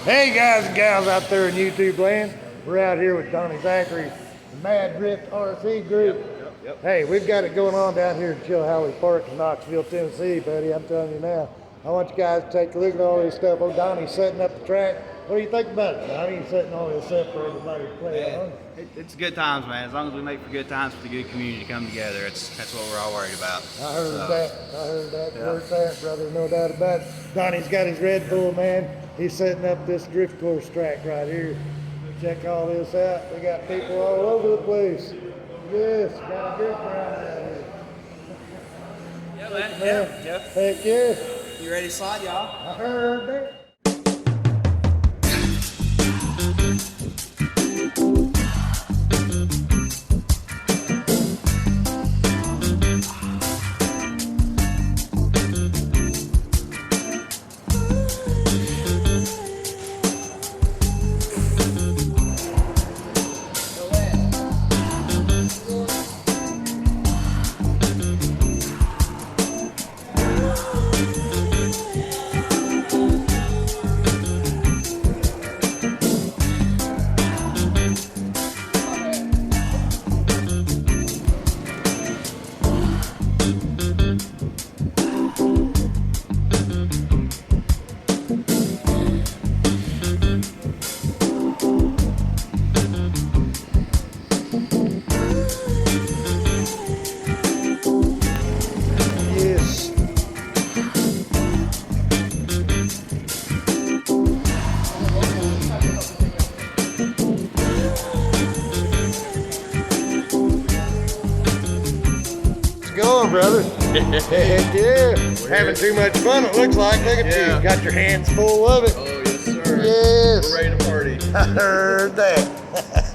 Hey guys and gals out there in YouTube land, we're out here with Donnie Zachary, the Mad Drift RC group. Yep. Hey, we've got it going on down here at Hobbiest Park in Knoxville, Tennessee, buddy. I'm telling you now. I want you guys to take a look at all this stuff. Oh, Donnie's setting up the track. What do you think about it, Donnie? He's setting all this up for everybody to play on. It's good times, man. As long as we make for good times for the good community to come together, that's what we're all worried about. I heard that. Where's that, brother? No doubt about it. Donnie's got his Red Bull, man. He's setting up this drift course track right here. Check all this out. We got people all over the place. Yes, got a drift around out here. Yeah, man. Yeah. Heck yeah. You ready to slide, y'all? I heard that. Going, brother. Heck yeah. Having too much fun, it looks like. Look at you. Got your hands full of it. Oh, yes, sir. Yes. We're ready to party. I heard that.